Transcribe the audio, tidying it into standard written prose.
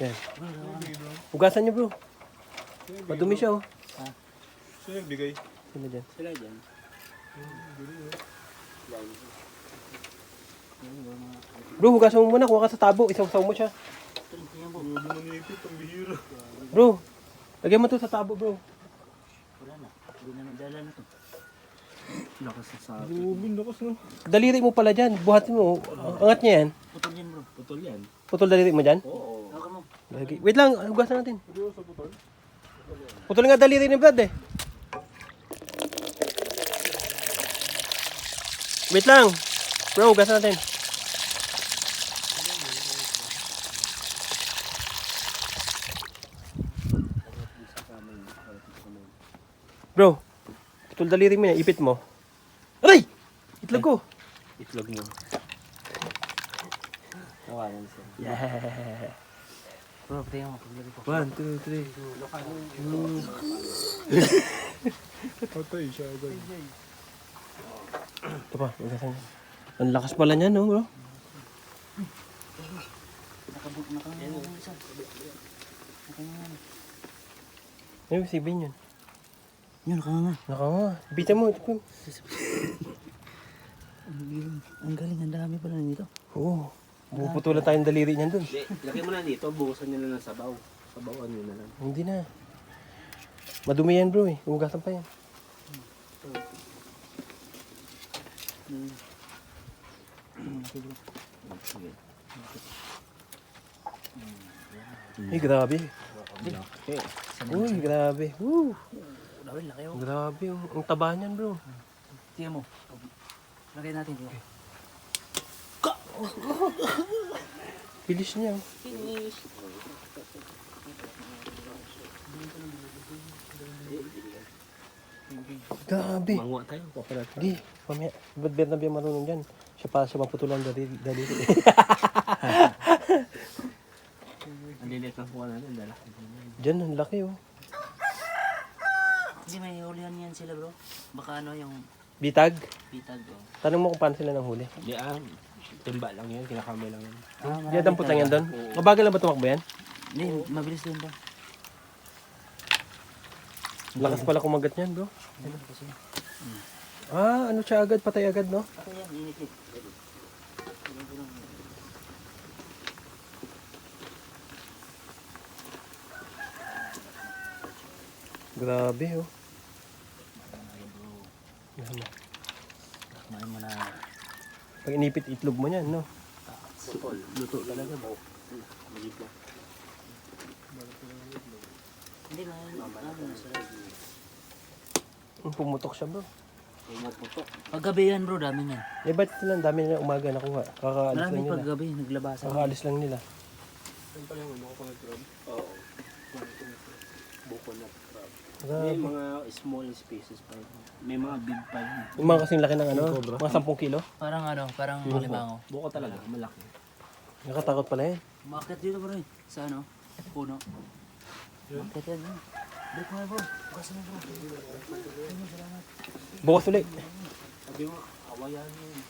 Yan. Hugasan niyo bro. Madumi siya oh. Sino nagbigay? Sino dyan? Sila dyan. Bro, hugasan mo muna. Kuha ka sa tabo. Isaw-saw mo siya. Grabe manipit, ang bihira. Bro, lagyan mo to sa tabo bro. Wala na. Hindi na nadala na to. Lakas sa sabi. Grabe, lakas no. Daliri mo pala dyan. Buhatin mo. Angat niya yan. Putol yan bro. Putol yan. Putol daliri mo dyan. Oo. Haka mo. Lagi. Wait lang, hugasan natin. Pwede sa putol? Putol nga daliri ni Brad eh. Wait lang. Bro, hugasan natin. Bro, putol daliri mo yan. Ipit mo. Aray! Itlog ko. Itlog mo. Tawanan siya. Yeah. Bro, tingnan mo. Paglari ko. 1, 2, 3. Patay siya agad. Ito pa, hugasan niya. Ang lakas pala niya, no bro? Nakanganga isa. Ay, si Ben yun. Yun, nakanganga. Naka nga. Bitan mo. Ito. Ang galing, ang dami pala nito. Oo. Puputulan tayong daliri niyan dun. Lagay mo na dito, buhusan nyo na ng sabaw. Sabawan nyo na lang. Hindi na. Madumi yan bro eh. Hugasan pa yan. Ay, grabe. Uy, grabe. Woo. Dawin, laki oh. Grabe. Ang taba niyan bro. Tingnan mo. Lagay natin dito. Bilis niya. Oh. Grabe. Manguha tayo. Papalat. Di, mamaya. Ba't Bernab yung marunong dyan? Siya pa siya maputulan daliri. Ang lilit ng kuha natin, dala. Dyan, ang laki oh. Hindi, may hulihan yan sila bro. Baka ano yung Bitag. pitag oh. Tanong mo kung paano sila nang huli. Di timba lang yan, kinakamay lang yan. Di dampot lang yan doon. Mabagal lang ba tumakbo yan? Hindi, mabilis din ba? Lakas pala kumagat niyan bro. Kasi, Ah, ano siya agad? Patay agad no? ako yan, inikit. Grabe oh. Yan, oh. Kumain mo na Pag inipit itlog mo niyan no? sutol. Luto talaga bro. Hindi, ano na sila. Pumutok siya bro. Paggabi yan bro, dami yan. Eh ba't sila ang dami nila umaga nakuha? Kakaalis lang Marami nila. paggabi, naglabasan. Kakaalis lang nila. Yan pala yung ano ko pala crab. Oo. Bukonat crab. Grabe. May mga small species pa yun. May mga big pa yun. Yung mga kasing laki ng ano? Mga 10 kilo? Parang ano, parang malimango. Buko talaga, malaki. Nakatakot pala yan. Umakit dito bro eh. Sa ano? Puno. Umakit yan eh. Break mo na bro. Bukas na bro. Bukas ulit. Sabi mo, kawayan yun.